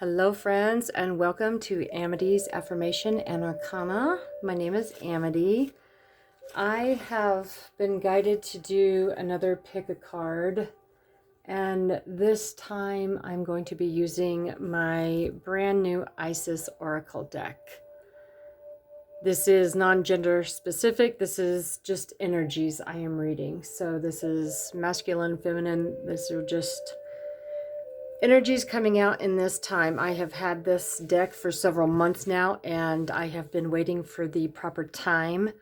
Hello friends, and welcome to Amity's Affirmation and Arcana. My name is Amity. I have been guided to do another pick a card, and this time I'm going to be using my brand new Isis Oracle deck. This is non-gender specific. This is just energies I am reading. So this is masculine, feminine. This are just energies coming out in this time. I have had this deck for several months now, and I have been waiting for the proper time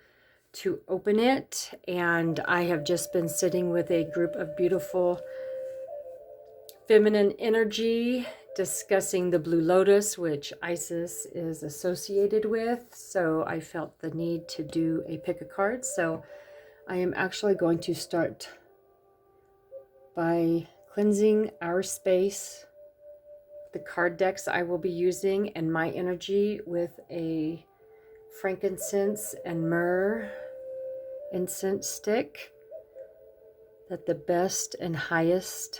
to open it. And I have just been sitting with a group of beautiful feminine energy discussing the Blue Lotus, which Isis is associated with. So I felt the need to do a pick a card. So I am actually going to start by cleansing our space, the card decks I will be using, and my energy with a frankincense and myrrh incense stick, that the best and highest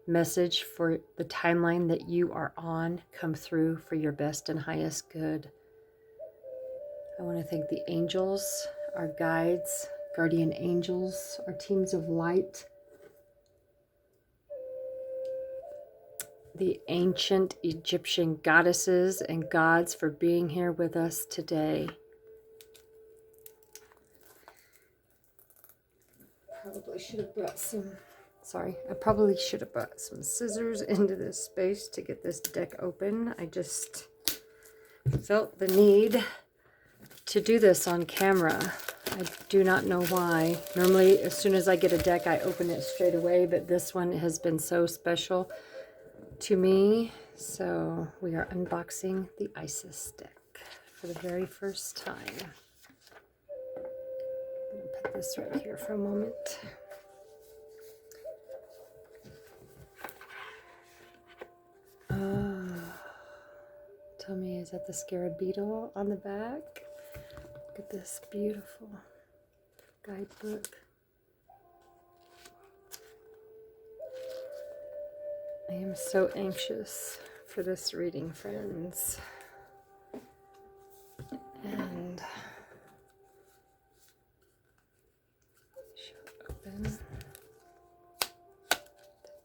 message for the timeline that you are on come through for your best and highest good. I want to thank the angels, our guides, guardian angels, our teams of light, the ancient Egyptian goddesses and gods for being here with us today. I probably should have brought some scissors into this space to get this deck open. I just felt the need to do this on camera. I do not know why. Normally, as soon as I get a deck, I open it straight away, but this one has been so special to me. So we are unboxing the Isis deck for the very first time. I'm going to put this right here for a moment. Tell me, is that the scarab beetle on the back? Look at this beautiful guidebook. I am so anxious for this reading, friends. And she'll open the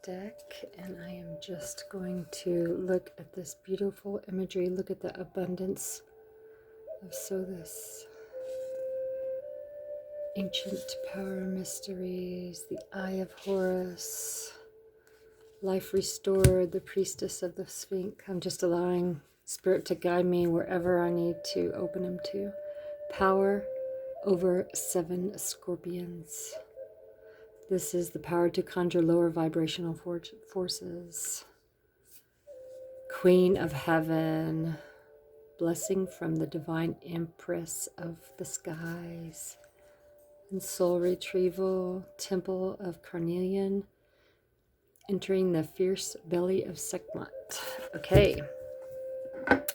deck, and I am just going to look at this beautiful imagery. Look at the abundance of this ancient power mysteries, the Eye of Horus, life restored, the priestess of the Sphinx. I'm just allowing Spirit to guide me wherever I need to open them to. Power over 7 scorpions. This is the power to conjure lower vibrational forces. Queen of Heaven. Blessing from the divine empress of the skies. And soul retrieval. Temple of Carnelian. Entering the fierce belly of Sekhmet. Okay.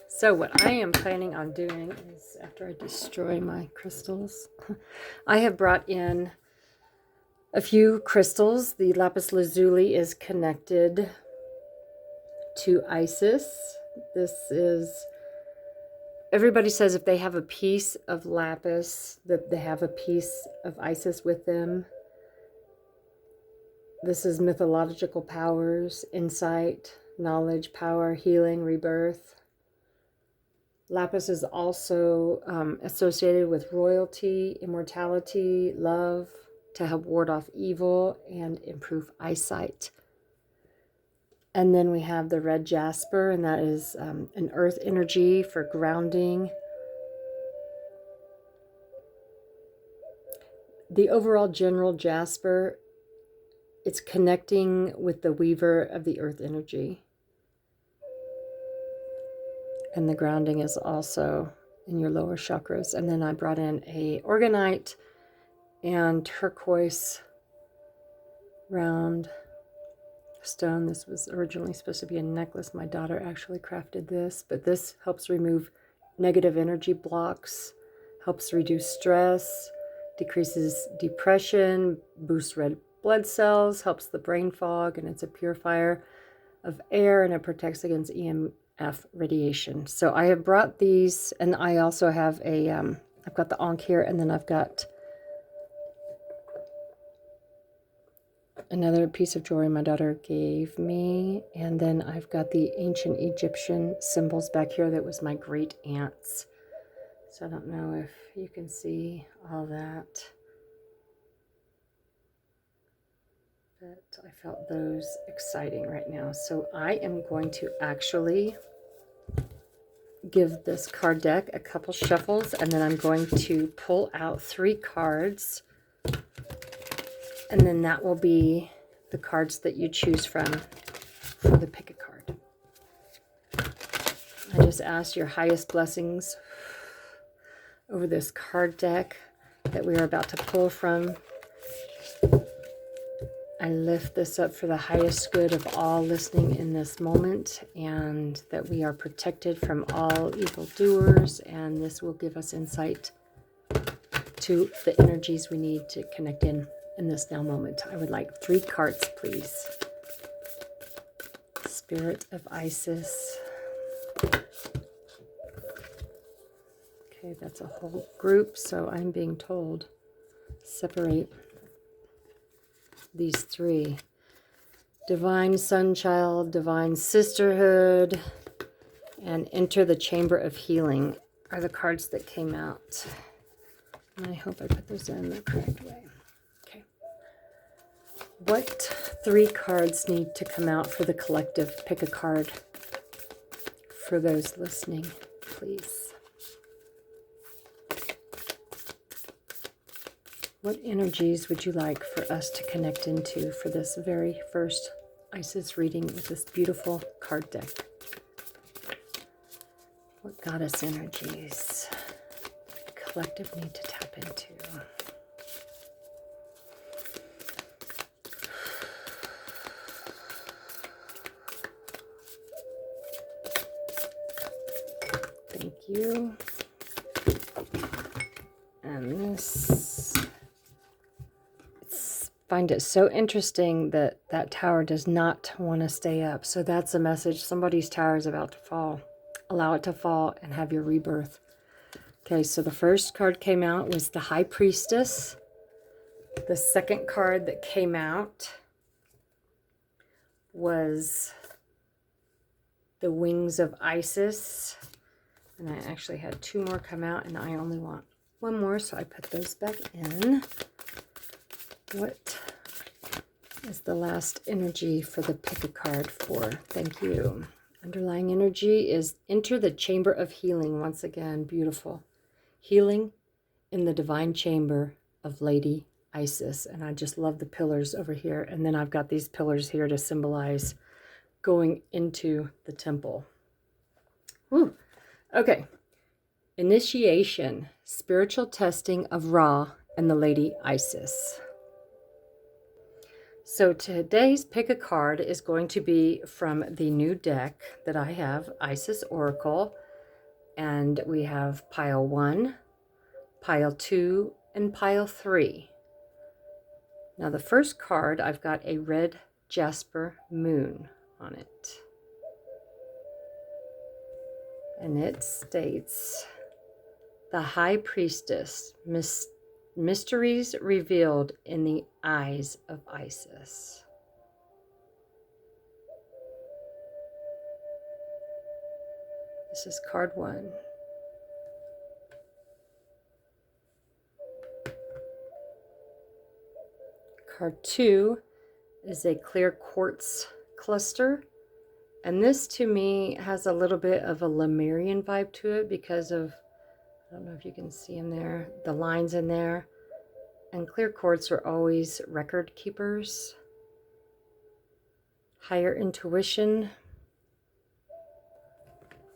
So what I am planning on doing is, after I destroy my crystals, I have brought in a few crystals. The lapis lazuli is connected to Isis. This is, everybody says if they have a piece of lapis, that they have a piece of Isis with them. This is mythological powers, insight, knowledge, power, healing, rebirth. Lapis is also associated with royalty, immortality, love, to help ward off evil and improve eyesight. And then we have the red jasper, and that is an earth energy for grounding. The overall general jasper, it's connecting with the weaver of the earth energy. And the grounding is also in your lower chakras. And then I brought in a organite and turquoise round stone. This was originally supposed to be a necklace. My daughter actually crafted this, but this helps remove negative energy blocks, helps reduce stress, decreases depression, boosts red blood cells, helps the brain fog, and it's a purifier of air, and it protects against F radiation. So I have brought these, and I also have a, I've got the Ankh here, and then I've got another piece of jewelry my daughter gave me, and then I've got the ancient Egyptian symbols back here that was my great aunt's. So I don't know if you can see all that, but I felt those exciting right now. So I am going to actually give this card deck a couple shuffles, and then I'm going to pull out 3 cards, and then that will be the cards that you choose from for the pick a card. I just ask your highest blessings over this card deck that we are about to pull from. I lift this up for the highest good of all listening in this moment, and that we are protected from all evildoers, and this will give us insight to the energies we need to connect in this now moment. I would like 3 cards, please. Spirit of Isis. Okay, that's a whole group, so I'm being told separate these 3. Divine Sunchild, Divine Sisterhood, and Enter the Chamber of Healing are the cards that came out. And I hope I put those in the correct way. Okay. What 3 cards need to come out for the collective pick a card for those listening, please? What energies would you like for us to connect into for this very first Isis reading with this beautiful card deck? What goddess energies the collective need to tap into? Thank you. And this, find it so interesting that that tower does not want to stay up. So that's a message. Somebody's tower is about to fall. Allow it to fall and have your rebirth. Okay, so the first card came out was the High Priestess. The second card that came out was the Wings of Isis. And I actually had 2 more come out, and I only want 1 more, so I put those back in. What is the last energy for the pick a card for? Thank you. Underlying energy is Enter the Chamber of Healing. Once again, beautiful. Healing in the divine chamber of Lady Isis. And I just love the pillars over here. And then I've got these pillars here to symbolize going into the temple. Woo. Okay. Initiation, spiritual testing of Ra and the Lady Isis. So today's pick a card is going to be from the new deck that I have, Isis Oracle. And we have pile 1, pile 2, and pile 3. Now the first card, I've got a red jasper moon on it. And it states, the High Priestess, mysteries revealed in the eyes of Isis. This is card 1. Card 2 is a clear quartz cluster. And this to me has a little bit of a Lemurian vibe to it because of, I don't know if you can see in there, the lines in there. And clear quartz are always record keepers. Higher intuition.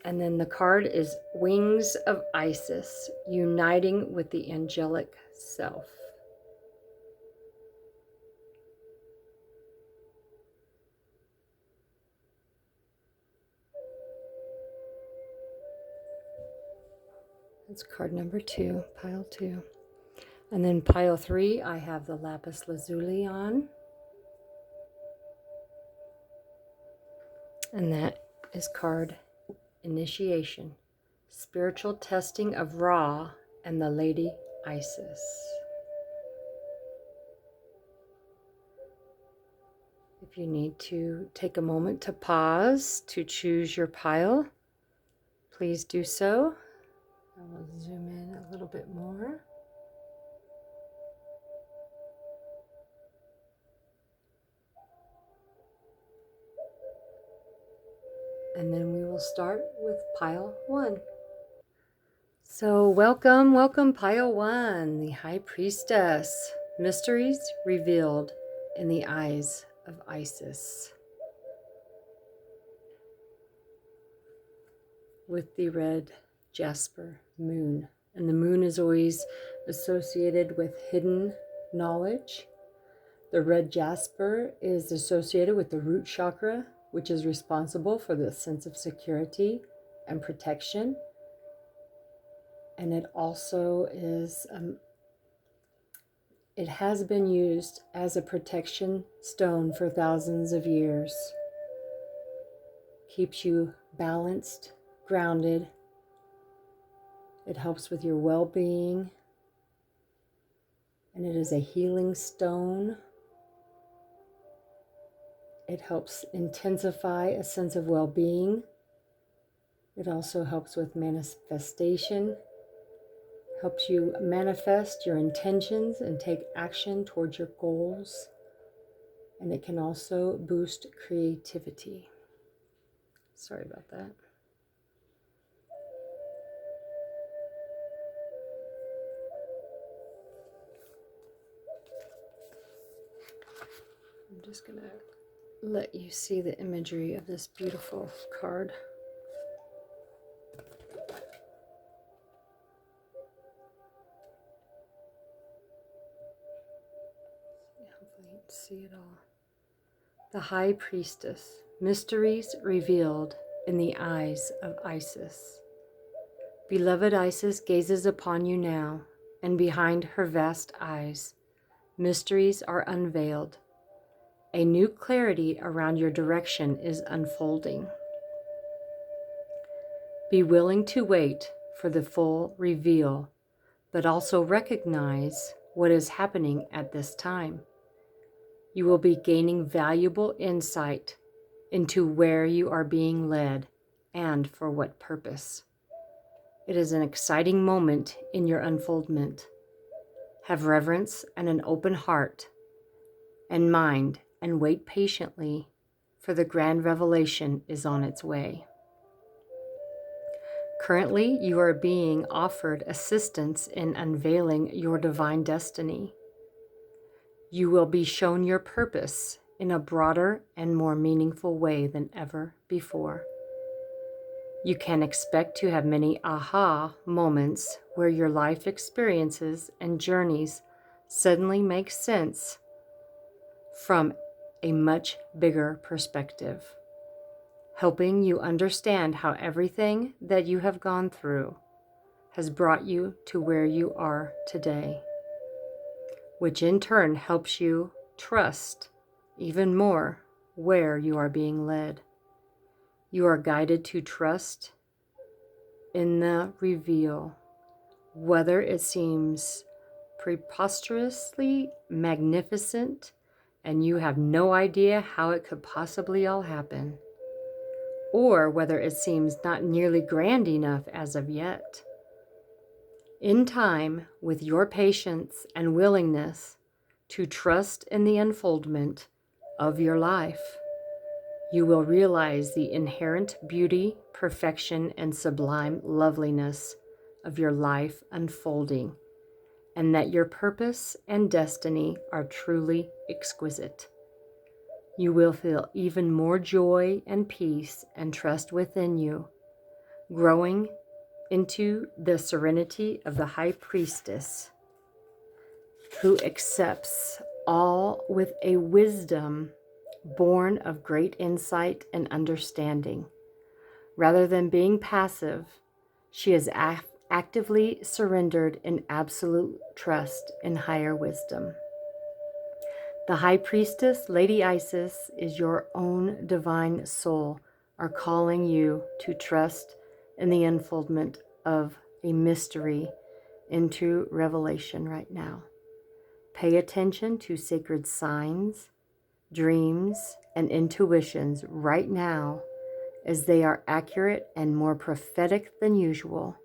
And then the card is Wings of Isis, uniting with the angelic self. That's card number 2, pile 2. And then pile 3, I have the lapis lazuli on. And that is card initiation, spiritual testing of Ra and the Lady Isis. If you need to take a moment to pause to choose your pile, please do so. I will zoom in a little bit more. And then we will start with pile 1. So welcome pile 1, the High Priestess. Mysteries revealed in the eyes of Isis. With the red jasper moon. And the moon is always associated with hidden knowledge. The red jasper is associated with the root chakra, which is responsible for the sense of security and protection. And it also is, it has been used as a protection stone for thousands of years. Keeps you balanced, grounded. It helps with your well-being. And it is a healing stone. It helps intensify a sense of well-being. It also helps with manifestation. Helps you manifest your intentions and take action towards your goals. And it can also boost creativity. Sorry about that. I'm just going to let you see the imagery of this beautiful card. Hopefully you can see it all. The High Priestess, mysteries revealed in the eyes of Isis. Beloved Isis gazes upon you now, and behind her vast eyes, mysteries are unveiled. A new clarity around your direction is unfolding. Be willing to wait for the full reveal, but also recognize what is happening at this time. You will be gaining valuable insight into where you are being led and for what purpose. It is an exciting moment in your unfoldment. Have reverence and an open heart and mind and wait patiently, for the grand revelation is on its way. Currently, you are being offered assistance in unveiling your divine destiny. You will be shown your purpose in a broader and more meaningful way than ever before. You can expect to have many aha moments where your life experiences and journeys suddenly make sense from a much bigger perspective, helping you understand how everything that you have gone through has brought you to where you are today, which in turn helps you trust even more where you are being led. You are guided to trust in the reveal, whether it seems preposterously magnificent and you have no idea how it could possibly all happen, or whether it seems not nearly grand enough as of yet. In time, with your patience and willingness to trust in the unfoldment of your life, you will realize the inherent beauty, perfection, and sublime loveliness of your life unfolding, and that your purpose and destiny are truly exquisite. You will feel even more joy and peace and trust within you, growing into the serenity of the High Priestess, who accepts all with a wisdom born of great insight and understanding. Rather than being passive, she is actively surrendered in absolute trust in higher wisdom. The High Priestess, Lady Isis, is your own divine soul, are calling you to trust in the unfoldment of a mystery into revelation right now. Pay attention to sacred signs, dreams, and intuitions right now, as they are accurate and more prophetic than usual,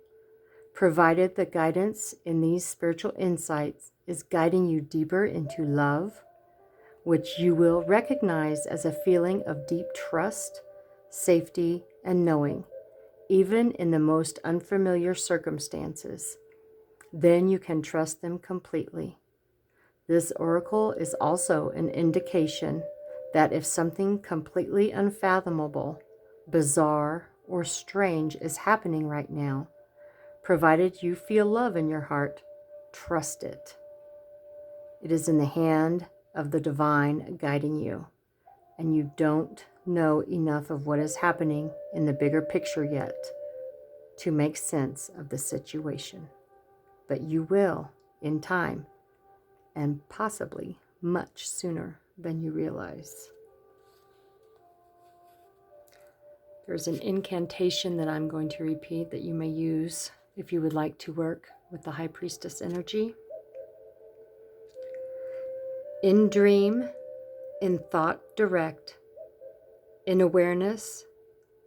provided the guidance in these spiritual insights is guiding you deeper into love, which you will recognize as a feeling of deep trust, safety, and knowing, even in the most unfamiliar circumstances. Then you can trust them completely. This oracle is also an indication that if something completely unfathomable, bizarre, or strange is happening right now, provided you feel love in your heart, trust it. It is in the hand of the divine guiding you, and you don't know enough of what is happening in the bigger picture yet to make sense of the situation. But you will in time, and possibly much sooner than you realize. There's an incantation that I'm going to repeat that you may use if you would like to work with the High Priestess energy. In dream, in thought direct, in awareness,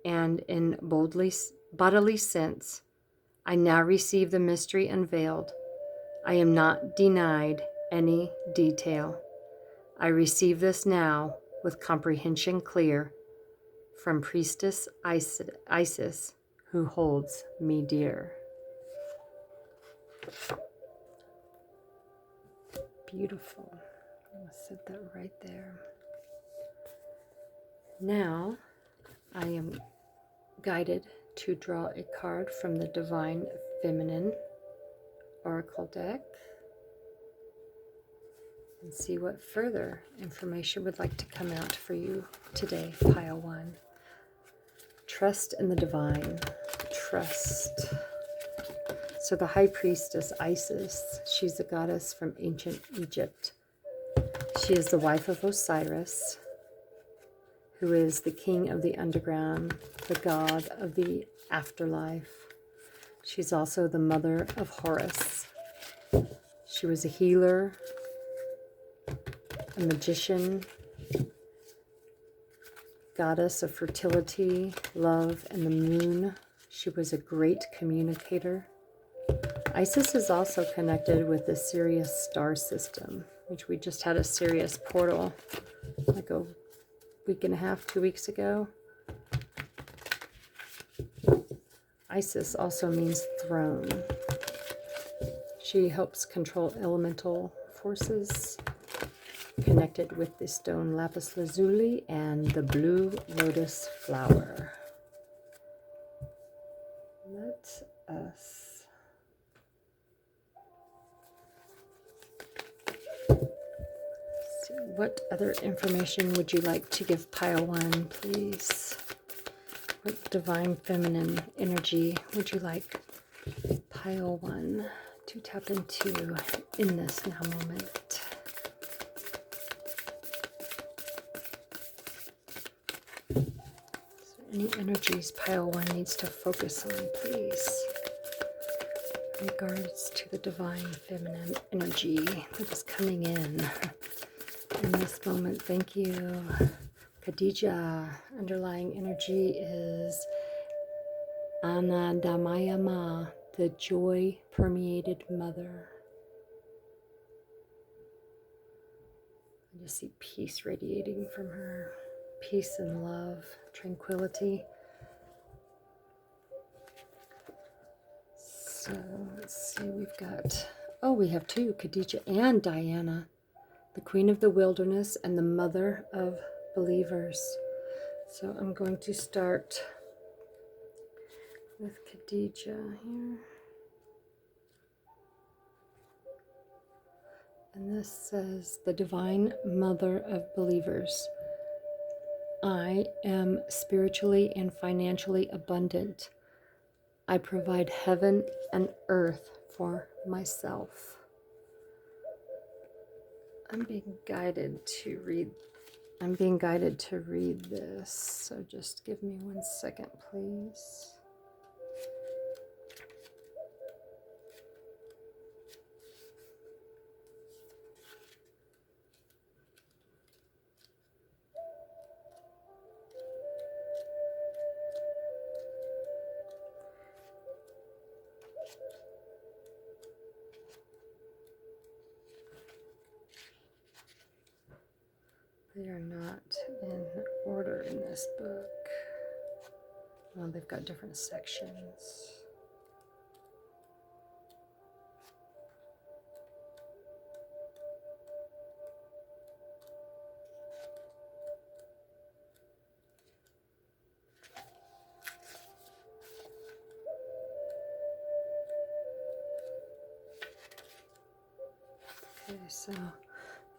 and in bodily sense, I now receive the mystery unveiled. I am not denied any detail. I receive this now with comprehension clear from Priestess Isis, who holds me dear. Beautiful. I'm going to set that right there. Now I am guided to draw a card from the Divine Feminine Oracle deck and see what further information would like to come out for you today, Pile 1. Trust in the divine. Trust. So the High Priestess Isis, she's a goddess from ancient Egypt. She is the wife of Osiris, who is the king of the underground, the god of the afterlife. She's also the mother of Horus. She was a healer, a magician, goddess of fertility, love, and the moon. She was a great communicator. Isis is also connected with the Sirius star system, which we just had a Sirius portal like a week and a half, 2 weeks ago. Isis also means throne. She helps control elemental forces, connected with the stone lapis lazuli and the blue lotus flower. Let us see, what other information would you like to give Pile 1, please? What divine feminine energy would you like Pile 1 to tap into in this now moment? Any energies Pile 1 needs to focus on, please, in regards to the divine feminine energy that is coming in this moment. Thank you. Khadija, underlying energy is Anandamayama, the joy-permeated mother. I just see peace radiating from her. Peace and love, tranquility. So let's see, we have two, Khadija and Diana, the Queen of the Wilderness and the Mother of Believers. So I'm going to start with Khadija here. And this says, the Divine Mother of Believers. I am spiritually and financially abundant. I provide heaven and earth for myself. I'm being guided to read I'm being guided to read this, so just give me 1 second, please. They are not in order in this book. Well, they've got different sections. Okay, so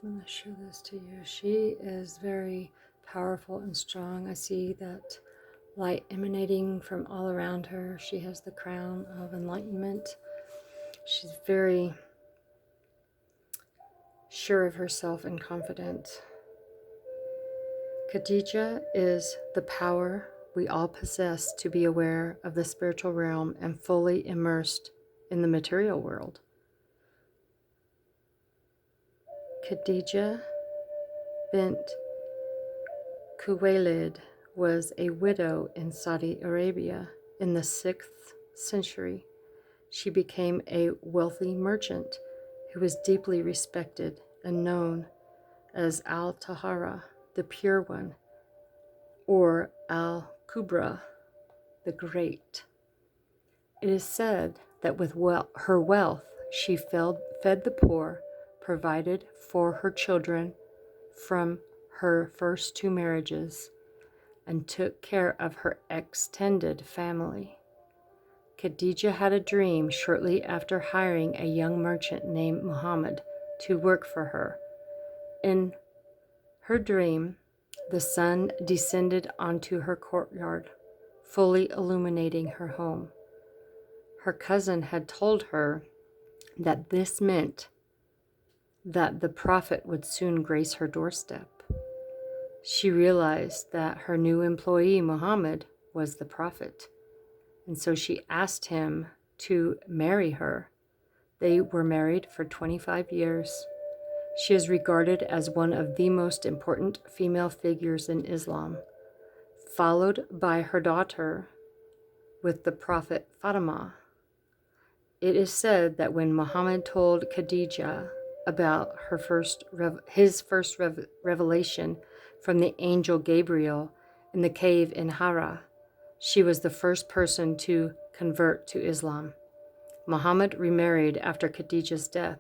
I'm going to show this to you. She is very powerful and strong. I see that light emanating from all around her. She has the crown of enlightenment. She's very sure of herself and confident. Khadija is the power we all possess to be aware of the spiritual realm and fully immersed in the material world. Khadija bint Khuwaylid was a widow in Saudi Arabia in the 6th century. She became a wealthy merchant who was deeply respected and known as Al-Tahara, the Pure One, or Al-Kubra, the Great. It is said that with her wealth, she fed the poor, provided for her children from her first 2 marriages, and took care of her extended family. Khadija had a dream shortly after hiring a young merchant named Muhammad to work for her. In her dream, the sun descended onto her courtyard, fully illuminating her home. Her cousin had told her that this meant that the prophet would soon grace her doorstep. She realized that her new employee, Muhammad, was the prophet, and so she asked him to marry her. They were married for 25 years. She is regarded as one of the most important female figures in Islam, followed by her daughter with the prophet Fatima. It is said that when Muhammad told Khadija about his first revelation from the angel Gabriel in the cave in Hira, she was the first person to convert to Islam. Muhammad remarried after Khadija's death,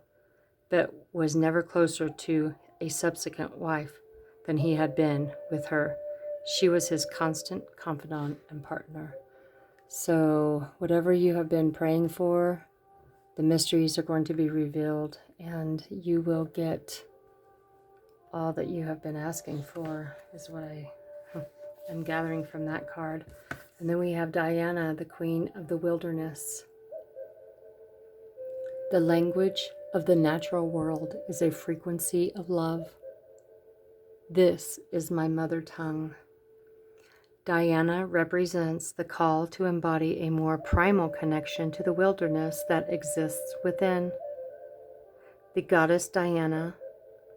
but was never closer to a subsequent wife than he had been with her. She was his constant confidant and partner. So whatever you have been praying for, the mysteries are going to be revealed, and you will get all that you have been asking for, is what I am gathering from that card. And then we have Diana, the Queen of the Wilderness. The language of the natural world is a frequency of love. This is my mother tongue. Diana represents the call to embody a more primal connection to the wilderness that exists within. The goddess Diana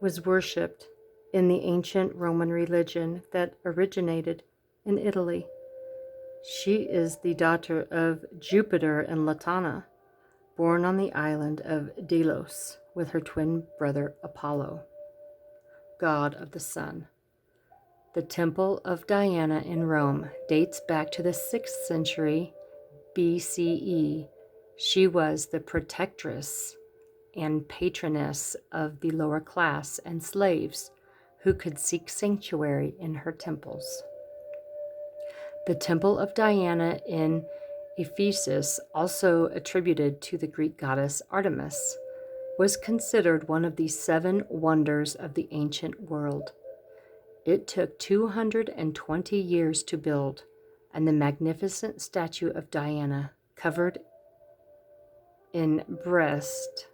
was worshipped in the ancient Roman religion that originated in Italy. She is the daughter of Jupiter and Latana, born on the island of Delos with her twin brother Apollo, god of the sun. The Temple of Diana in Rome dates back to the 6th century BCE. She was the protectress and patroness of the lower class and slaves who could seek sanctuary in her temples. The Temple of Diana in Ephesus, also attributed to the Greek goddess Artemis, was considered one of the 7 wonders of the ancient world. It took 220 years to build, and the magnificent statue of Diana, covered in breast,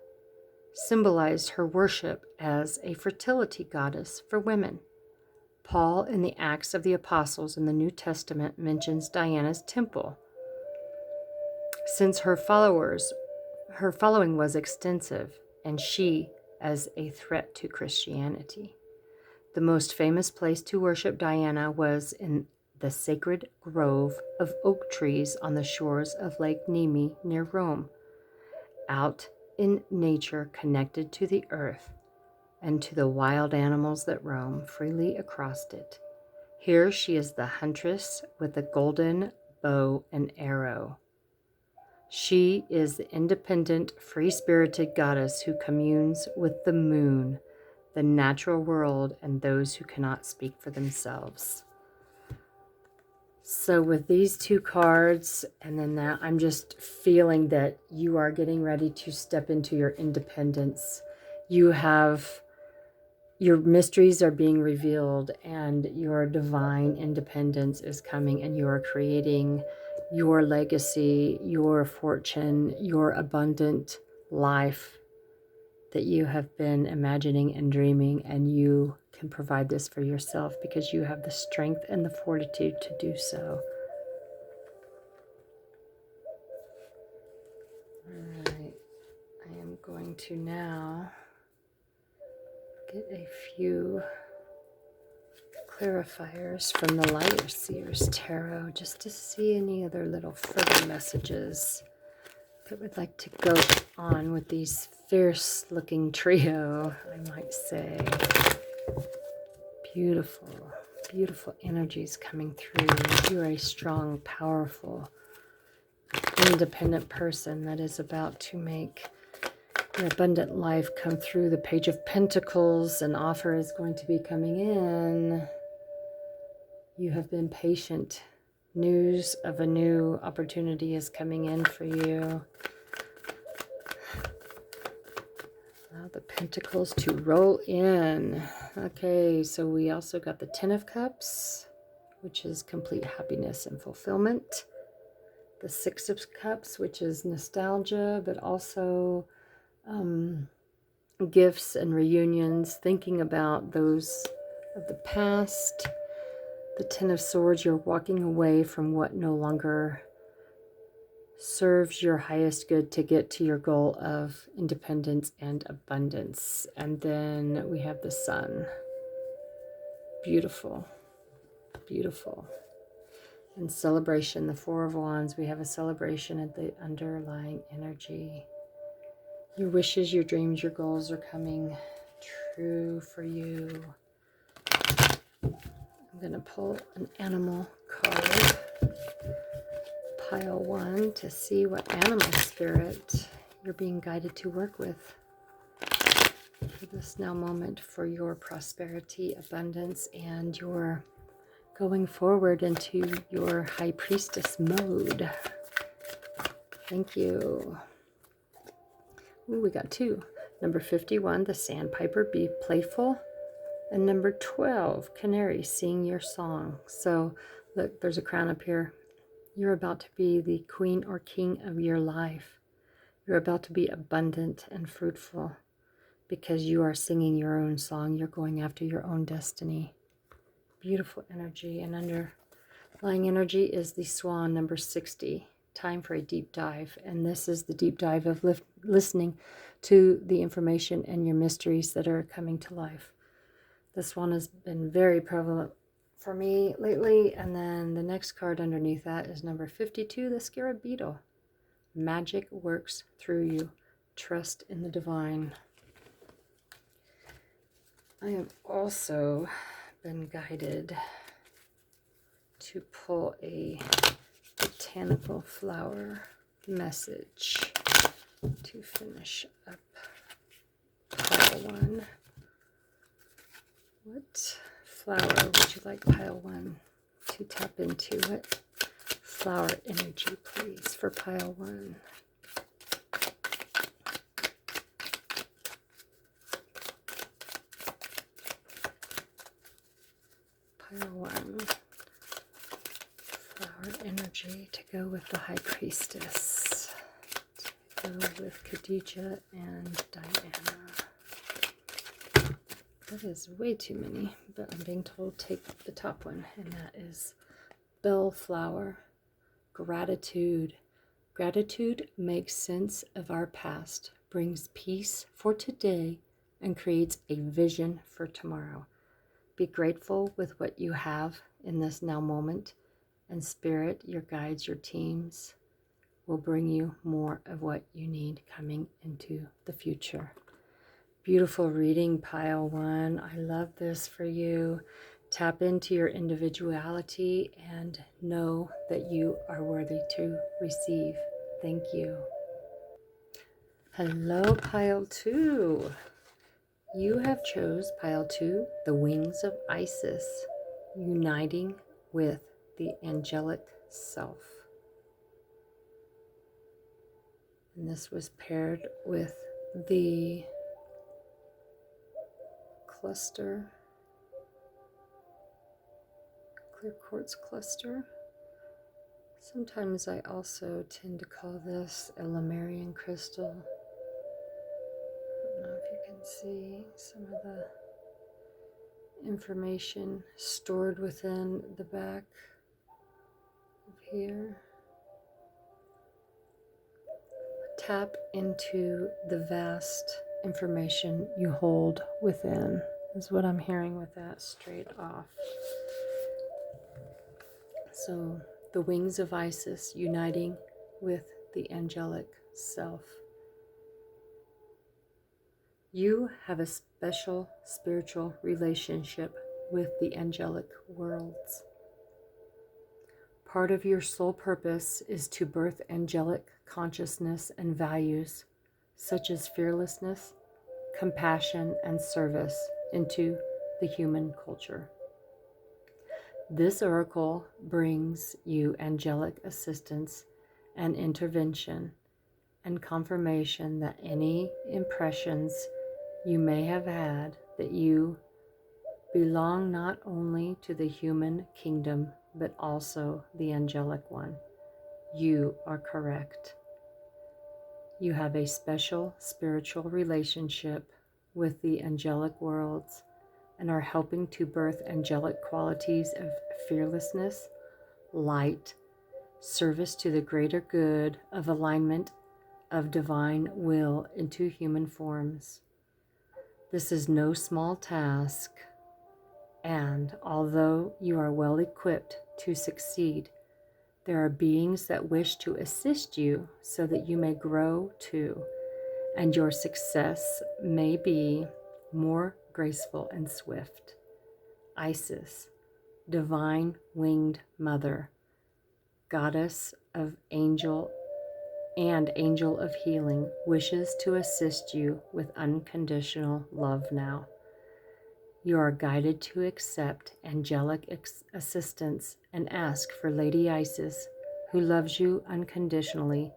symbolized her worship as a fertility goddess for women. Paul, in the Acts of the Apostles in the New Testament, mentions Diana's temple. Since her following was extensive, and she as a threat to Christianity. The most famous place to worship Diana was in the sacred grove of oak trees on the shores of Lake Nemi near Rome, out in nature connected to the earth and to the wild animals that roam freely across it. Here she is the huntress with the golden bow and arrow. She is the independent, free-spirited goddess who communes with the moon, the natural world, and those who cannot speak for themselves. So with these two cards, and then that, I'm just feeling that you are getting ready to step into your independence. You have, your mysteries are being revealed, and your divine independence is coming, and you are creating your legacy, your fortune, your abundant life that you have been imagining and dreaming, and you can provide this for yourself because you have the strength and the fortitude to do so. All right, I am going to now get a few clarifiers from the Lighter Seers Tarot just to see any other little further messages that would like to go on with these fierce looking trio, I might say. Beautiful, beautiful energies coming through. You are a strong, powerful, independent person that is about to make your abundant life come through. The Page of Pentacles, an offer is going to be coming in. You have been patient. News of a new opportunity is coming in for you. Allow the Pentacles to roll in. Okay, so we also got the Ten of Cups, which is complete happiness and fulfillment. The Six of Cups, which is nostalgia, but also gifts and reunions, thinking about those of the past. The Ten of Swords, you're walking away from what no longer serves your highest good to get to your goal of independence and abundance. And then we have the Sun. Beautiful, beautiful. And celebration, the Four of Wands, we have a celebration of the underlying energy. Your wishes, your dreams, your goals are coming true for you. I'm going to pull an animal card, pile 1, to see what animal spirit you're being guided to work with for this now moment for your prosperity, abundance, and your going forward into your High Priestess mode. Thank you. Ooh, we got 2. Number 51, the Sandpiper, be playful. And number 12, Canary, sing your song. So look, there's a crown up here. You're about to be the queen or king of your life. You're about to be abundant and fruitful because you are singing your own song. You're going after your own destiny. Beautiful energy. And underlying energy is the Swan, number 60. Time for a deep dive. And this is the deep dive of listening to the information and your mysteries that are coming to life. This one has been very prevalent for me lately. And then the next card underneath that is number 52, the Scarab Beetle. Magic works through you. Trust in the divine. I have also been guided to pull a botanical flower message to finish up pile 1. What flower would you like pile 1 to tap into? What flower energy, please, for pile 1? Pile 1. Flower energy to go with the High Priestess. To go with Khadija and Diana. That is way too many, but I'm being told take the top one, and that is bellflower. Gratitude. Gratitude makes sense of our past, brings peace for today, and creates a vision for tomorrow. Be grateful with what you have in this now moment, and Spirit, your guides, your teams, will bring you more of what you need coming into the future. Beautiful reading, pile one. I love this for you. Tap into your individuality and know that you are worthy to receive. Thank you. Hello, pile two. You have chose pile two, the wings of Isis, uniting with the angelic self. And this was paired with the cluster, clear quartz cluster. Sometimes I also tend to call this a Lemurian crystal. I don't know if you can see some of the information stored within the back of here. Tap into the vast information you hold within, is what I'm hearing with that straight off. So, the wings of Isis uniting with the angelic self. You have a special spiritual relationship with the angelic worlds. Part of your soul purpose is to birth angelic consciousness and values, such as fearlessness, compassion, and service, into the human culture. This oracle brings you angelic assistance and intervention and confirmation that any impressions you may have had that you belong not only to the human kingdom but also the angelic one. You are correct. You have a special spiritual relationship with the angelic worlds and are helping to birth angelic qualities of fearlessness, light, service to the greater good, of alignment of divine will into human forms. This is no small task, and although you are well equipped to succeed, there are beings that wish to assist you so that you may grow too, and your success may be more graceful and swift. Isis, divine winged mother, goddess of angel and angel of healing, wishes to assist you with unconditional love now. You are guided to accept angelic assistance and ask for Lady Isis, who loves you unconditionally,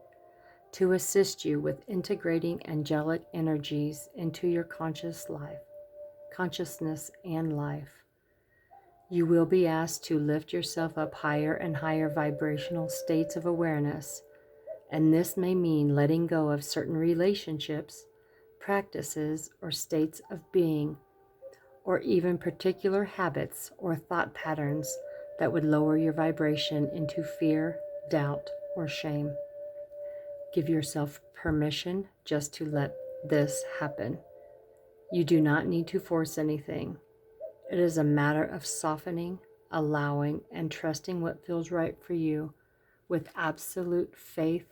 to assist you with integrating angelic energies into your consciousness and life. You will be asked to lift yourself up higher and higher vibrational states of awareness, and this may mean letting go of certain relationships, practices, or states of being, or even particular habits or thought patterns that would lower your vibration into fear, doubt, or shame. Give yourself permission just to let this happen. You do not need to force anything. It is a matter of softening, allowing, and trusting what feels right for you with absolute faith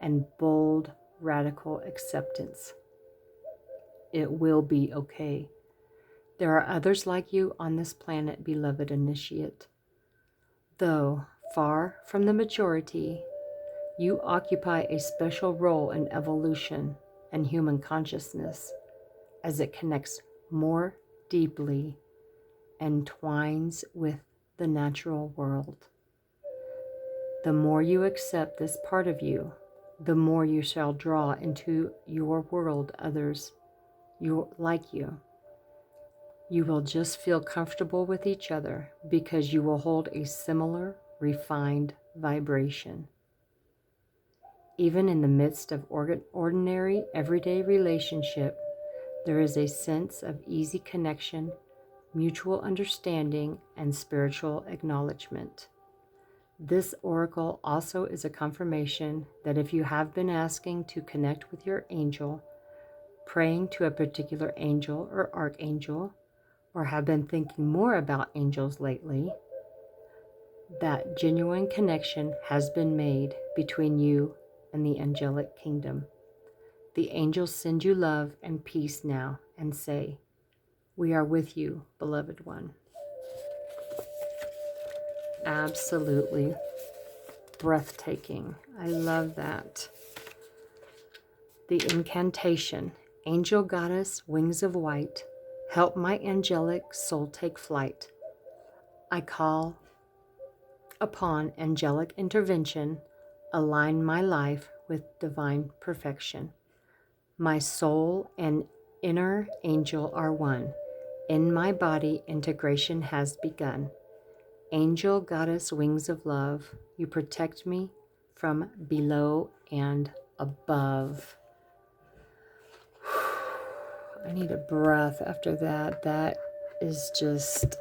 and bold, radical acceptance. It will be okay. There are others like you on this planet, beloved initiate. Though far from the majority, you occupy a special role in evolution and human consciousness as it connects more deeply and twines with the natural world. The more you accept this part of you, the more you shall draw into your world others like you. You will just feel comfortable with each other because you will hold a similar, refined vibration. Even in the midst of ordinary, everyday relationship, There is a sense of easy connection, mutual understanding, and spiritual acknowledgement. This oracle also is a confirmation that if you have been asking to connect with your angel, praying to a particular angel or archangel, or have been thinking more about angels lately, that genuine connection has been made between you and the angelic kingdom. The angels send you love and peace now and say, "We are with you, beloved one." Absolutely breathtaking. I love that. The incantation, angel goddess, wings of white, help my angelic soul take flight. I call upon angelic intervention, align my life with divine perfection. My soul and inner angel are one. In my body, integration has begun. Angel goddess, wings of love, you protect me from below and above. I need a breath after that. That is just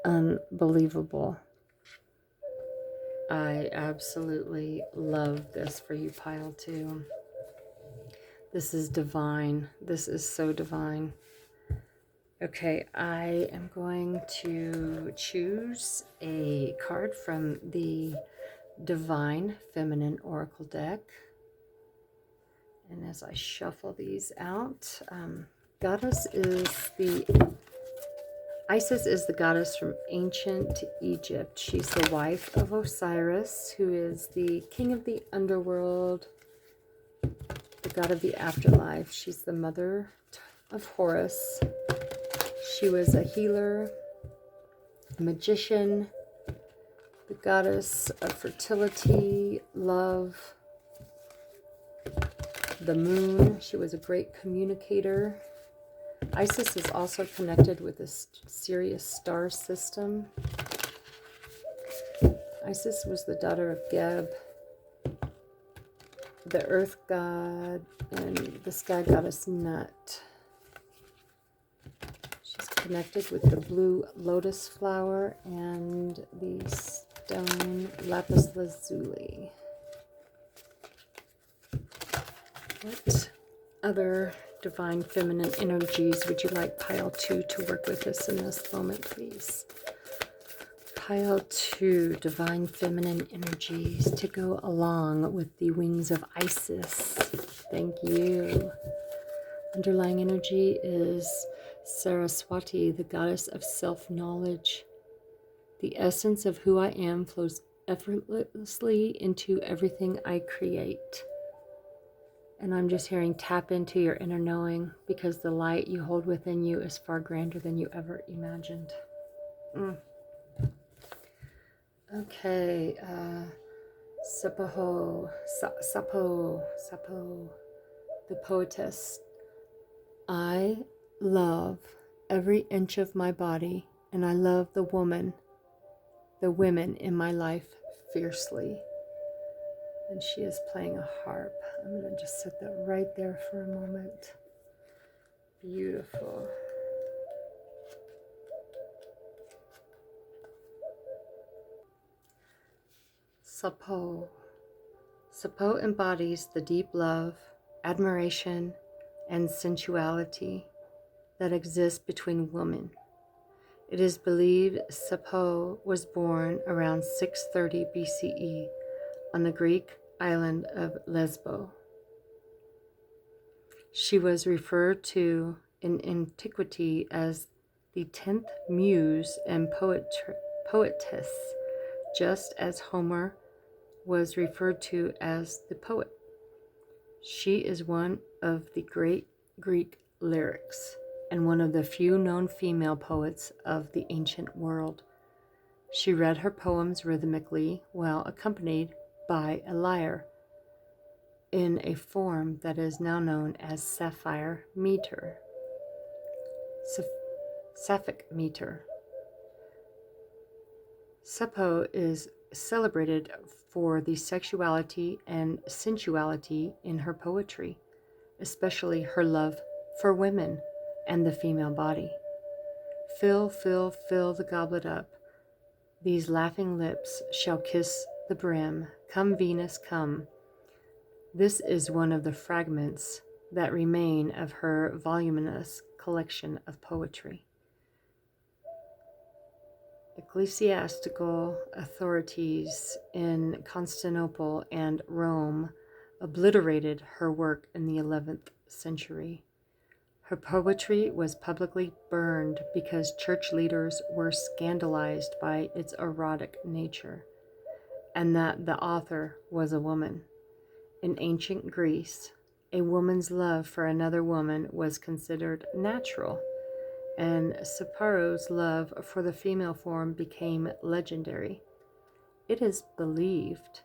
unbelievable. I absolutely love this for you, pile 2. This is divine. This is so divine. Okay, I am going to choose a card from the Divine Feminine Oracle deck. And as I shuffle these out, Isis is the goddess from ancient Egypt. She's the wife of Osiris, who is the king of the underworld, the god of the afterlife. She's the mother of Horus. She was a healer, a magician, the goddess of fertility, love, the moon. She was a great communicator. Isis is also connected with the Sirius star system. Isis was the daughter of Geb, the earth god, and the sky goddess Nut. She's connected with the blue lotus flower and the stone lapis lazuli. What other divine feminine energies would you like pile 2 to work with us in this moment, please? Pile 2, divine feminine energies to go along with the wings of Isis. Thank you. Underlying energy is Saraswati, the goddess of self-knowledge. The essence of who I am flows effortlessly into everything I create. And I'm just hearing tap into your inner knowing, because the light you hold within you is far grander than you ever imagined. Okay, Sapo, the poetess. I love every inch of my body, and I love the women in my life fiercely. And she is playing a harp. I'm going to just set that right there for a moment. Beautiful. Sapo. Sapo embodies the deep love, admiration, and sensuality that exists between women. It is believed Sapo was born around 630 BCE on the Greek island of Lesbos. She was referred to in antiquity as the 10th muse and poetess, just as Homer was referred to as the poet. She is one of the great Greek lyrics and one of the few known female poets of the ancient world. She read her poems rhythmically while accompanied by a lyre in a form that is now known as sapphire meter. Sapphic meter. Sappho is celebrated for the sexuality and sensuality in her poetry, especially her love for women and the female body. Fill, fill, fill the goblet up. These laughing lips shall kiss the brim. Come, Venus, come. This is one of the fragments that remain of her voluminous collection of poetry. Ecclesiastical authorities in Constantinople and Rome obliterated her work in the 11th century. Her poetry was publicly burned because church leaders were scandalized by its erotic nature, and that the author was a woman. In ancient Greece, a woman's love for another woman was considered natural, and Sappho's love for the female form became legendary. It is believed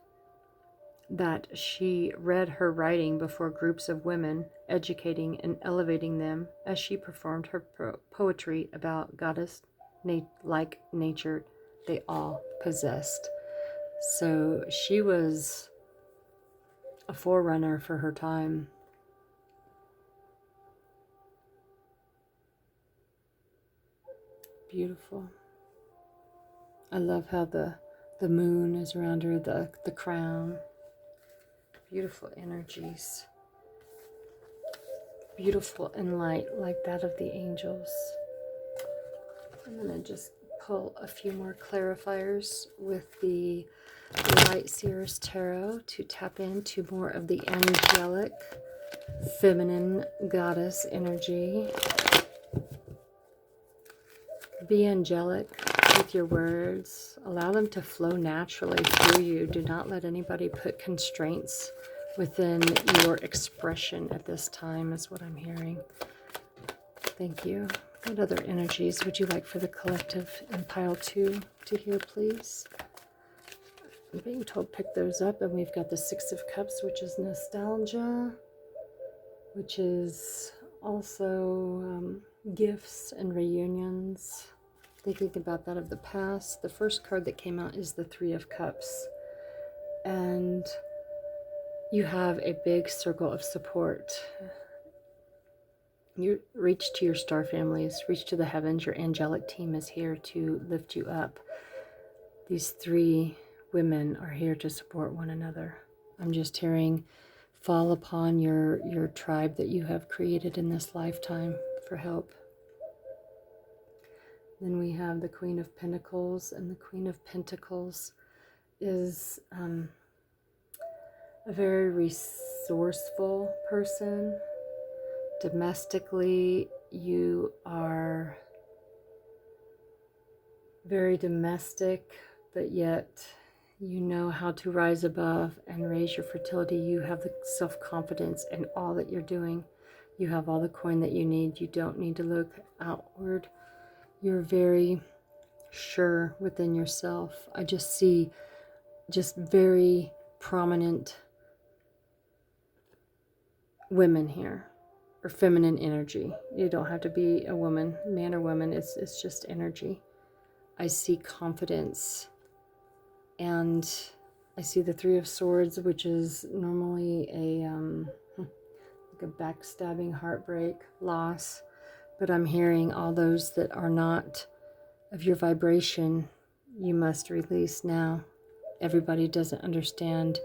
that she read her writing before groups of women, educating and elevating them as she performed her poetry about goddess-like nature they all possessed. So she was a forerunner for her time. Beautiful. I love how the moon is around her, the crown. Beautiful energies. Beautiful in light like that of the angels. I'm going to just pull a few more clarifiers with the Light Seers Tarot to tap into more of the angelic, feminine goddess energy. Be angelic with your words. Allow them to flow naturally through you. Do not let anybody put constraints within your expression at this time, is what I'm hearing. Thank you. What other energies would you like for the collective in pile 2 to hear, please? I'm being told pick those up, and we've got the Six of Cups, which is nostalgia, which is also gifts and reunions. Thinking about that of the past. The first card that came out is the Three of Cups. And you have a big circle of support. You reach to your star families, reach to the heavens. Your angelic team is here to lift you up. These 3 women are here to support one another. I'm just hearing fall upon your tribe that you have created in this lifetime for help. Then we have the Queen of Pentacles, and the Queen of Pentacles is a very resourceful person. Domestically, you are very domestic, but yet you know how to rise above and raise your fertility. You have the self-confidence in all that you're doing. You have all the coin that you need. You don't need to look outward. You're very sure within yourself. I just see just very prominent women here, or feminine energy. You don't have to be a woman, man or woman. It's just energy. I see confidence, and I see the Three of Swords, which is normally like a backstabbing, heartbreak, loss. But I'm hearing all those that are not of your vibration, you must release now. Everybody doesn't understand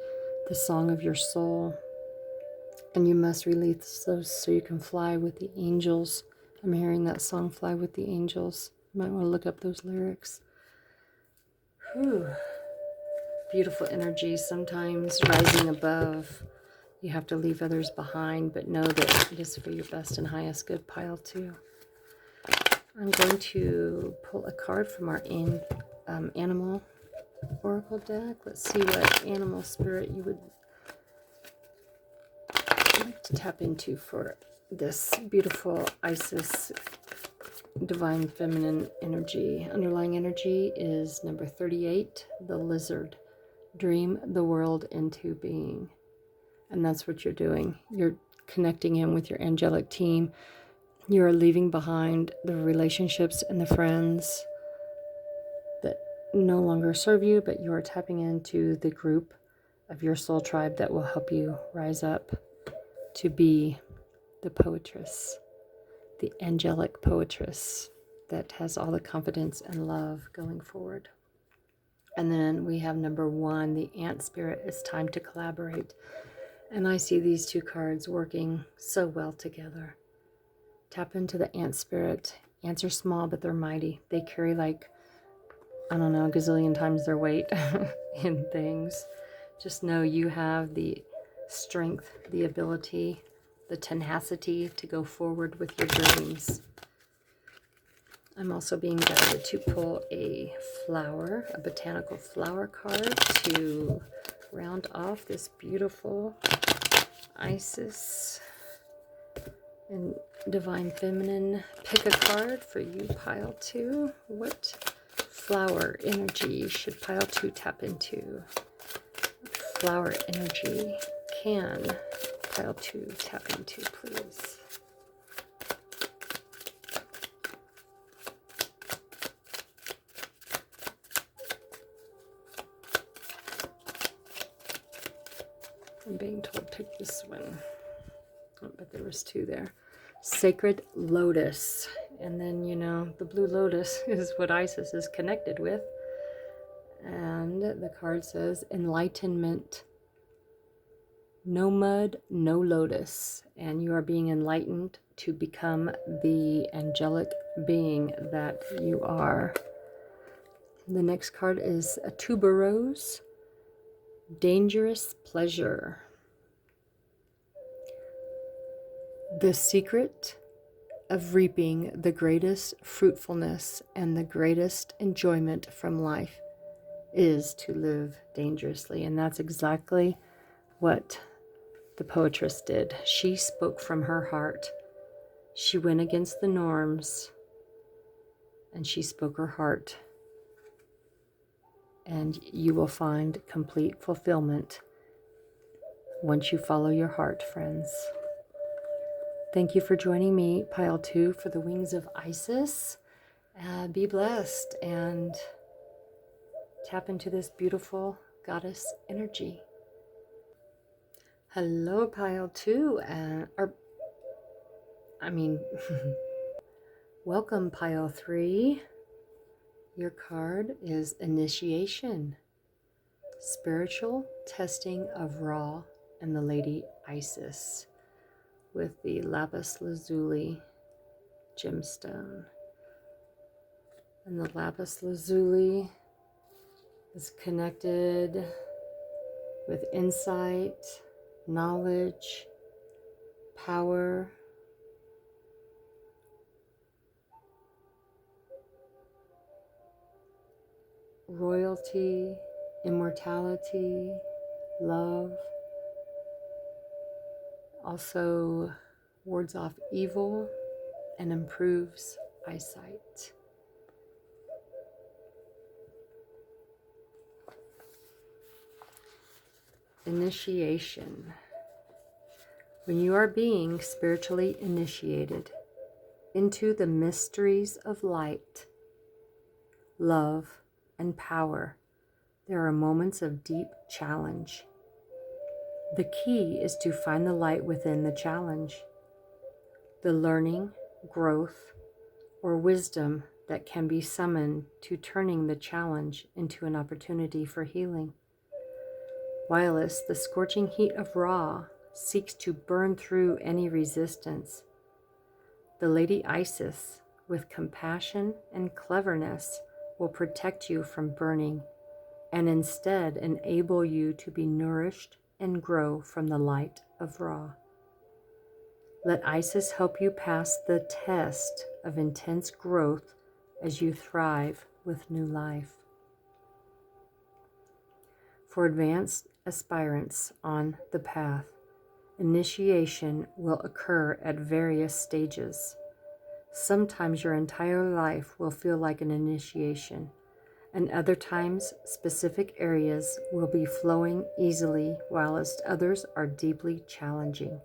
the song of your soul, and you must release those so you can fly with the angels. I'm hearing that song, Fly with the Angels. You might want to look up those lyrics. Whew. Beautiful energy. Sometimes rising above, you have to leave others behind, but know that it is for your best and highest good. Pile 2. I'm going to pull a card from our animal oracle deck. Let's see what animal spirit you would like to tap into for this beautiful Isis divine feminine energy. Underlying energy is number 38, the lizard. Dream the world into being. And that's what you're doing. You're connecting in with your angelic team. You're leaving behind the relationships and the friends that no longer serve you, but you are tapping into the group of your soul tribe that will help you rise up to be the poetress the angelic poetress that has all the confidence and love going forward. And then we have number 1, the ant spirit. It's time to collaborate. And I see these two cards working so well together. Tap into the ant spirit. Ants are small, but they're mighty. They carry like, I don't know, a gazillion times their weight in things. Just know you have the strength, the ability, the tenacity to go forward with your dreams. I'm also being guided to pull a flower, a botanical flower card to round off this beautiful Isis and Divine Feminine. Pick a card for you, pile 2. What flower energy should pile 2 tap into? What flower energy can pile 2 tap into, please? I'm being told pick this one. Oh, but there was 2 there. Sacred Lotus. And then, you know, the blue lotus is what Isis is connected with. And the card says enlightenment. No mud, no lotus. And you are being enlightened to become the angelic being that you are. The next card is a tuberose. Dangerous pleasure. The secret of reaping the greatest fruitfulness and the greatest enjoyment from life is to live dangerously. And that's exactly what the poetress did. She spoke from her heart. She went against the norms and she spoke her heart. And you will find complete fulfillment once you follow your heart, friends. Thank you for joining me, pile 2, for the Wings of Isis. Be blessed and tap into this beautiful goddess energy. Hello, pile 2. Welcome, pile 3. Your card is Initiation, Spiritual Testing of Ra and the Lady Isis with the lapis lazuli gemstone. And the lapis lazuli is connected with insight, knowledge, power, royalty, immortality, love. Also wards off evil and improves eyesight. Initiation. When you are being spiritually initiated into the mysteries of light, love, and power, there are moments of deep challenge. The key is to find the light within the challenge, the learning, growth, or wisdom that can be summoned to turning the challenge into an opportunity for healing. Whilst the scorching heat of Ra seeks to burn through any resistance, the Lady Isis, with compassion and cleverness, will protect you from burning and instead enable you to be nourished and grow from the light of Ra. Let Isis help you pass the test of intense growth as you thrive with new life. For advanced aspirants on the path, initiation will occur at various stages. Sometimes your entire life will feel like an initiation, and other times specific areas will be flowing easily, whilst others are deeply challenging.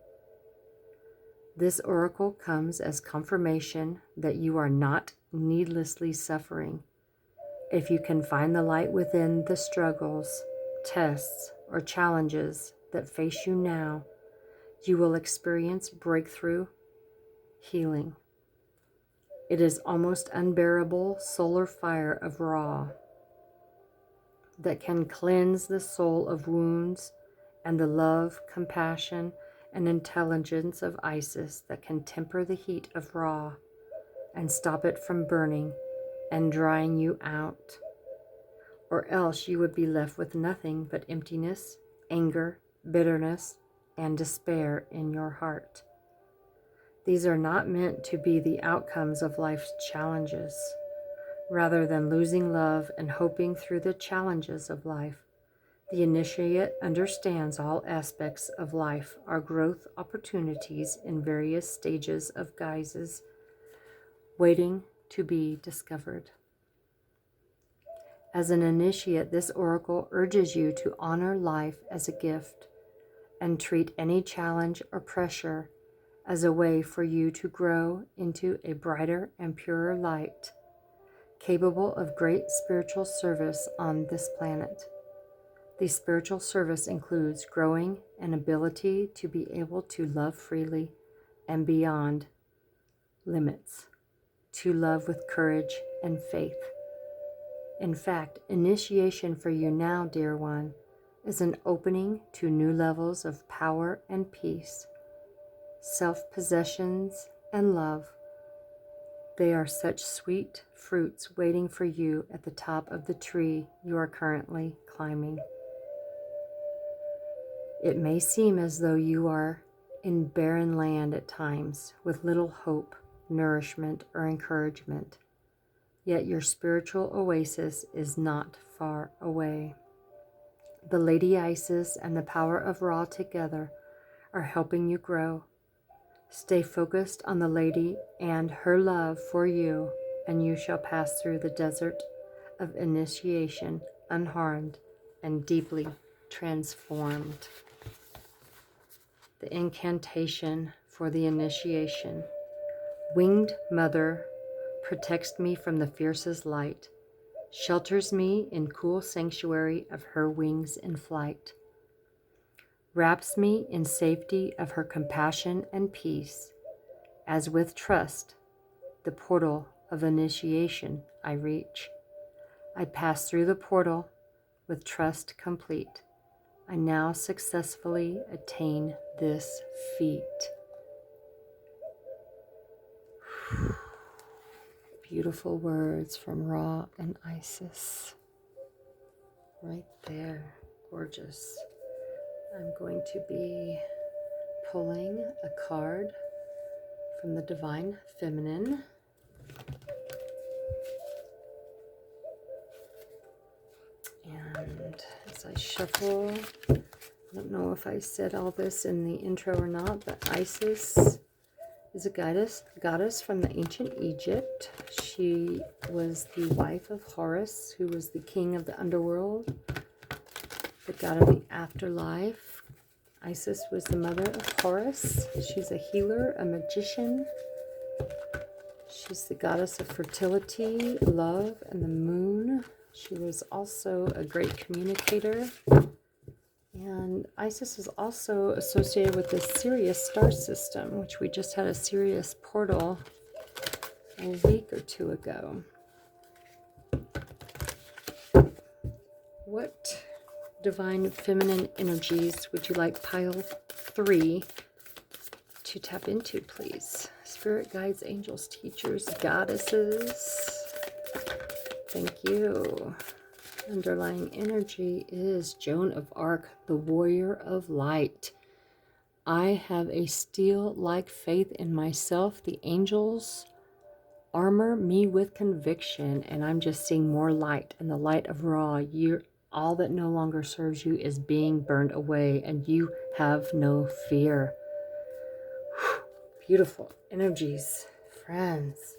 This oracle comes as confirmation that you are not needlessly suffering. If you can find the light within the struggles, tests, or challenges that face you now, you will experience breakthrough, healing, It is almost unbearable solar fire of Ra that can cleanse the soul of wounds, and the love, compassion, and intelligence of Isis that can temper the heat of Ra and stop it from burning and drying you out. Or else you would be left with nothing but emptiness, anger, bitterness, and despair in your heart. These are not meant to be the outcomes of life's challenges. Rather than losing love and hoping through the challenges of life, the initiate understands all aspects of life are growth opportunities in various stages of guises, waiting to be discovered. As an initiate, this oracle urges you to honor life as a gift and treat any challenge or pressure as a way for you to grow into a brighter and purer light, capable of great spiritual service on this planet. The spiritual service includes growing an ability to be able to love freely and beyond limits, to love with courage and faith. In fact, initiation for you now, dear one, is an opening to new levels of power and peace, self-possessions and love. They are such sweet fruits waiting for you at the top of the tree you are currently climbing. It may seem as though you are in barren land at times, with little hope, nourishment, or encouragement. Yet your spiritual oasis is not far away. The Lady Isis and the power of Ra together are helping you grow. Stay focused on the Lady and her love for you, and you shall pass through the desert of initiation unharmed and deeply transformed. The incantation for the initiation. Winged Mother protects me from the fiercest light, shelters me in cool sanctuary of her wings in flight, wraps me in safety of her compassion and peace, as with trust the portal of initiation I reach. I pass through the portal with trust complete. I now successfully attain this feat. Beautiful words from Ra and Isis. Right there. Gorgeous. I'm going to be pulling a card from the Divine Feminine. And as I shuffle, I don't know if I said all this in the intro or not, but Isis is a goddess from the ancient Egypt. She was the wife of Horus, who was the king of the underworld, the god of the afterlife. Isis was the mother of Horus. She's a healer, a magician. She's the goddess of fertility, love, and the moon. She was also a great communicator. And Isis is also associated with the Sirius star system, which we just had a Sirius portal a week or two ago. What divine feminine energies would you like pile 3 to tap into, please? Spirit guides, angels, teachers, goddesses. Thank you. Underlying energy is Joan of Arc, the warrior of light. I have a steel-like faith in myself. The angels armor me with conviction, and I'm just seeing more light. And the light of Ra, all that no longer serves you is being burned away, and you have no fear. Beautiful energies, friends.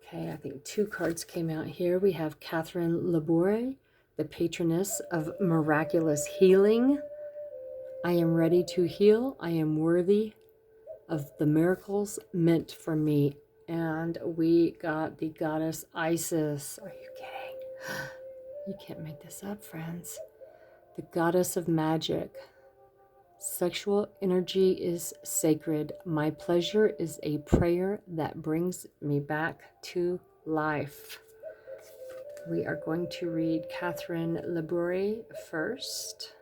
Okay, I think 2 cards came out here. We have Catherine Labore, the patroness of miraculous healing. I am ready to heal. I am worthy of the miracles meant for me. And we got the goddess Isis. Are you kidding? You can't make this up, friends. The goddess of magic, Sexual energy is sacred. My pleasure is a prayer that brings me back to life. We are going to read Catherine Laboure first.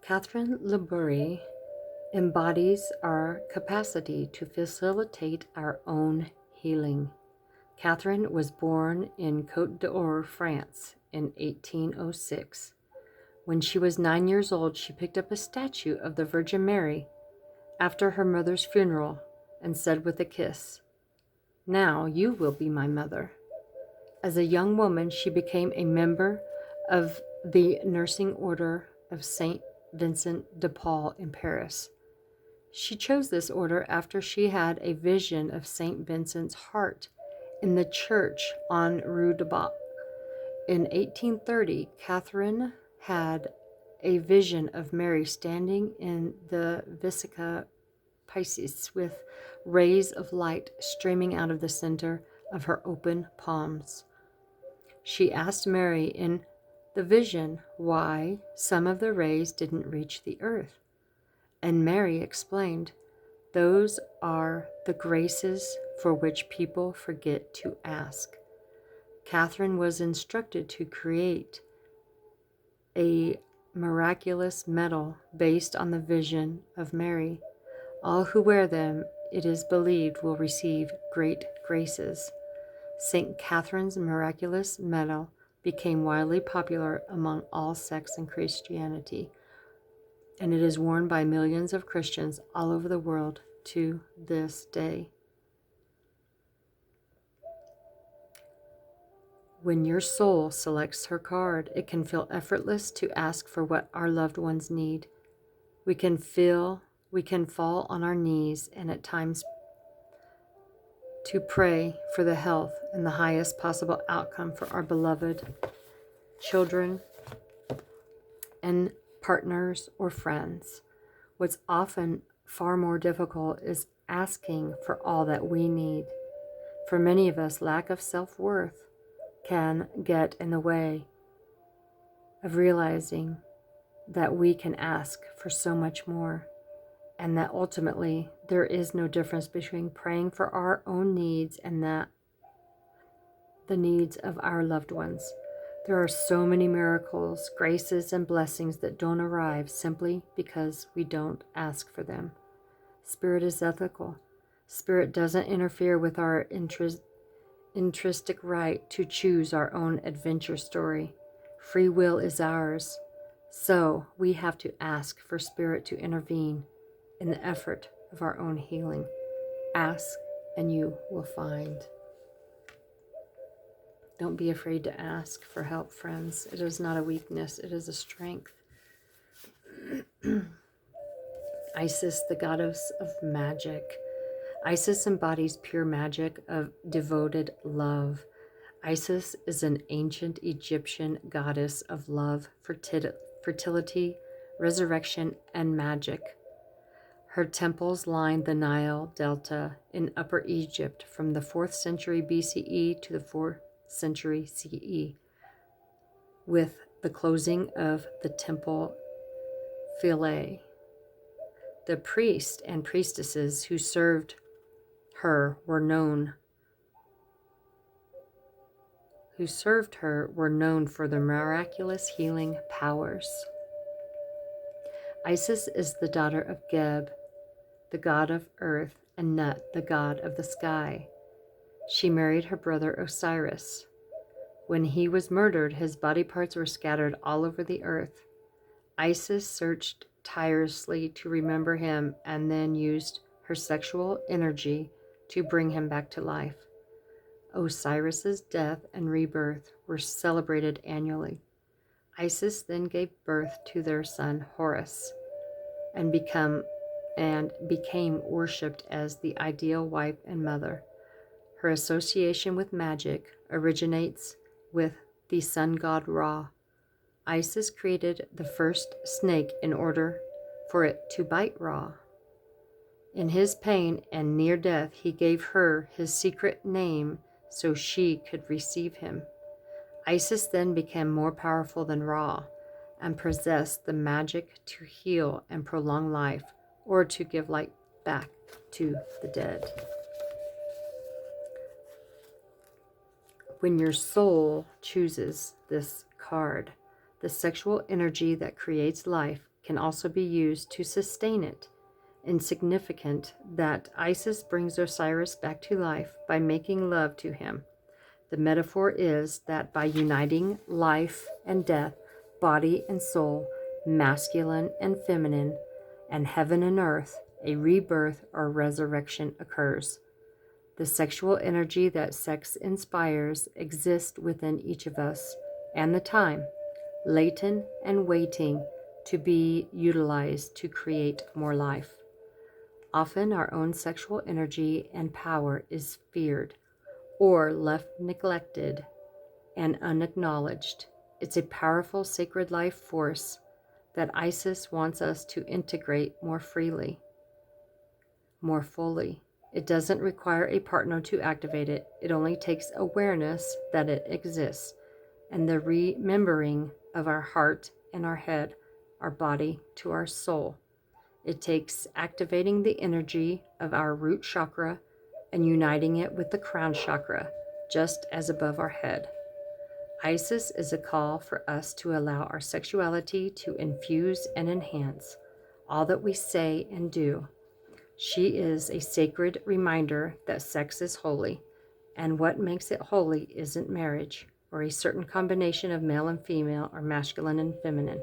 Catherine Laboure embodies our capacity to facilitate our own healing. Catherine was born in Côte d'Or, France in 1806. When she was 9 years old, she picked up a statue of the Virgin Mary after her mother's funeral and said with a kiss, "Now you will be my mother." As a young woman, she became a member of the Nursing Order of Saint Vincent de Paul in Paris. She chose this order after she had a vision of Saint Vincent's heart in the church on Rue de Bac. In 1830, Catherine had a vision of Mary standing in the Vesica Pisces with rays of light streaming out of the center of her open palms. She asked Mary in the vision why some of the rays didn't reach the earth. And Mary explained, "Those are the graces for which people forget to ask." Catherine was instructed to create a miraculous medal based on the vision of Mary. All who wear them, it is believed, will receive great graces. St. Catherine's miraculous medal became widely popular among all sects in Christianity, and it is worn by millions of Christians all over the world to this day. When your soul selects her card, it can feel effortless to ask for what our loved ones need. We can fall on our knees and at times to pray for the health and the highest possible outcome for our beloved children and partners or friends. What's often far more difficult is asking for all that we need. For many of us, lack of self-worth can get in the way of realizing that we can ask for so much more, and that ultimately there is no difference between praying for our own needs and the needs of our loved ones. There are so many miracles, graces, and blessings that don't arrive simply because we don't ask for them. Spirit is ethical. Spirit doesn't interfere with our intrinsic right to choose our own adventure story. Free will is ours. So we have to ask for Spirit to intervene in the effort of our own healing. Ask and you will find. Don't be afraid to ask for help, friends. It is not a weakness, it is a strength. Isis, the goddess of magic. Isis embodies pure magic of devoted love. Isis is an ancient Egyptian goddess of love, fertility, resurrection, and magic. Her temples lined the Nile Delta in Upper Egypt from the 4th century BCE to the 4th century CE, with the closing of the temple Philae. The priests and priestesses who served her were known for their miraculous healing powers. Isis is the daughter of Geb, the god of earth, and Nut, the god of the sky. She married her brother Osiris. When he was murdered, his body parts were scattered all over the earth. Isis searched tirelessly to remember him and then used her sexual energy to bring him back to life. Osiris's death and rebirth were celebrated annually. Isis then gave birth to their son Horus and became worshipped as the ideal wife and mother. Her association with magic originates with the sun god Ra. Isis created the first snake in order for it to bite Ra. In his pain and near death, he gave her his secret name so she could receive him. Isis then became more powerful than Ra. and possess the magic to heal and prolong life, or to give life back to the dead. When your soul chooses this card, the sexual energy that creates life can also be used to sustain it. Insignificant that Isis brings Osiris back to life by making love to him. The metaphor is that by uniting life and death, body and soul, masculine and feminine, and heaven and earth, a rebirth or resurrection occurs. The sexual energy that sex inspires exists within each of us, and the time, latent and waiting to be utilized to create more life. Often our own sexual energy and power is feared or left neglected and unacknowledged. It's a powerful sacred life force that Isis wants us to integrate more freely, more fully. It doesn't require a partner to activate it. It only takes awareness that it exists and the remembering of our heart and our head, our body to our soul. It takes activating the energy of our root chakra and uniting it with the crown chakra, just as above our head. Isis is a call for us to allow our sexuality to infuse and enhance all that we say and do. She is a sacred reminder that sex is holy, and what makes it holy isn't marriage or a certain combination of male and female or masculine and feminine.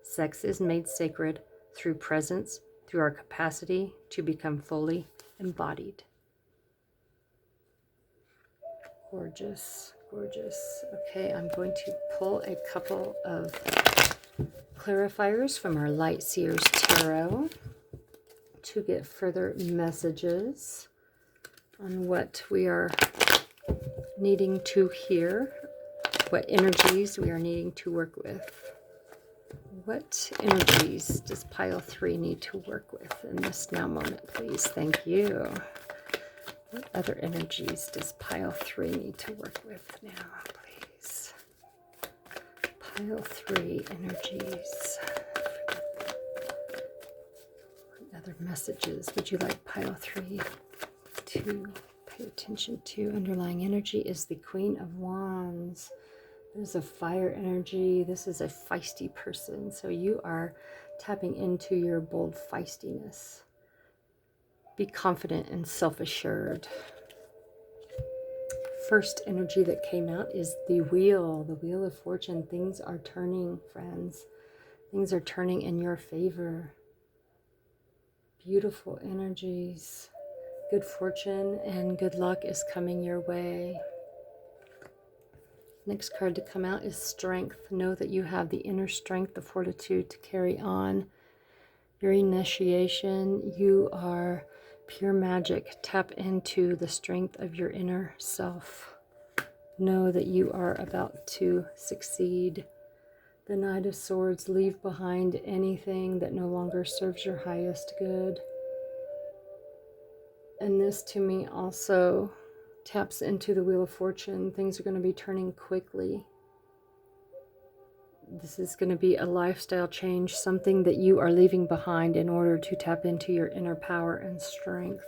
Sex is made sacred through presence, through our capacity to become fully embodied. Gorgeous, gorgeous. Okay, I'm going to pull a couple of clarifiers from our Light Seers Tarot to get further messages on what we are needing to hear, what energies we are needing to work with. What energies does pile 3 need to work with in this now moment, please? Thank you. What other energies does pile 3 need to work with now, please? Pile 3 energies. What other messages would you like pile 3 to pay attention to? Underlying energy is the Queen of Wands. There's a fire energy. This is a feisty person. So you are tapping into your bold feistiness. Be confident and self-assured. First energy that came out is the Wheel of Fortune. Things are turning, friends. Things are turning in your favor. Beautiful energies. Good fortune and good luck is coming your way. Next card to come out is Strength. Know that you have the inner strength, the fortitude to carry on your initiation. You are pure magic. Tap into the strength of your inner self. Know that you are about to succeed. The Knight of Swords, leave behind anything that no longer serves your highest good. And this to me also taps into the Wheel of Fortune. Things are going to be turning quickly. This is going to be a lifestyle change, something that you are leaving behind in order to tap into your inner power and strength.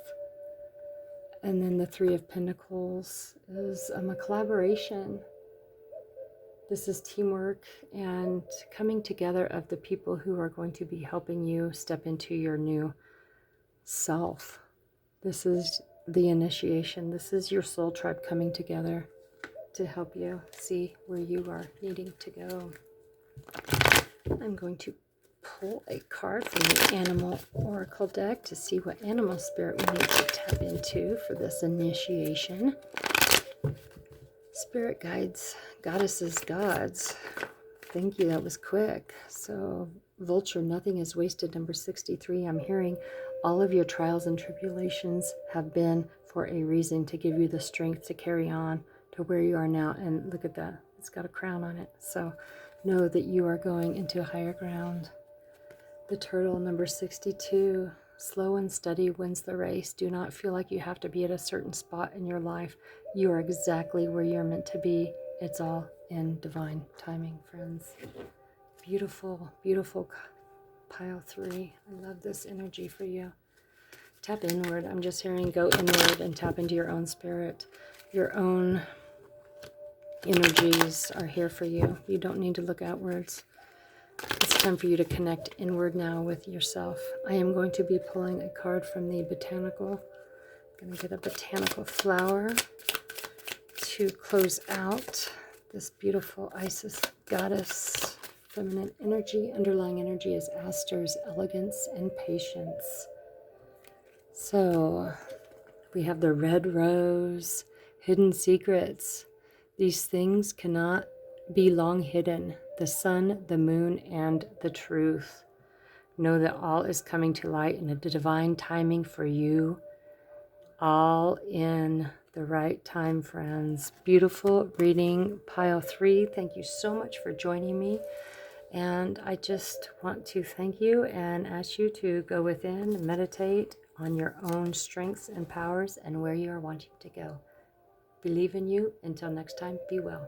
And then the Three of Pentacles is a collaboration. This is teamwork and coming together of the people who are going to be helping you step into your new self. This is the initiation. This is your soul tribe coming together to help you see where you are needing to go. I'm going to pull a card from the Animal Oracle deck to see what animal spirit we need to tap into for this initiation. Spirit guides, goddesses, gods. Thank you, that was quick. So, Vulture, nothing is wasted, number 63. I'm hearing all of your trials and tribulations have been for a reason, to give you the strength to carry on to where you are now. And look at that, it's got a crown on it. So know that you are going into higher ground. The Turtle, number 62. Slow and steady wins the race. Do not feel like you have to be at a certain spot in your life. You are exactly where you're meant to be. It's all in divine timing, friends. beautiful, beautiful pile 3. I love this energy for you. Tap inward. I'm just hearing go inward and tap into your own spirit. Your own energies are here for you. You don't need to look outwards. It's time for you to connect inward now with yourself. I am going to be pulling a card from the botanical. I'm going to get a botanical flower to close out this beautiful Isis goddess feminine energy. Underlying energy is Aster's elegance and patience. So we have the red rose, hidden secrets. These things cannot be long hidden. The sun, the moon, and the truth. Know that all is coming to light in a divine timing for you. All in the right time, friends. Beautiful reading, pile 3. Thank you so much for joining me. And I just want to thank you and ask you to go within, meditate on your own strengths and powers and where you are wanting to go. Believe in you. Until next time, be well.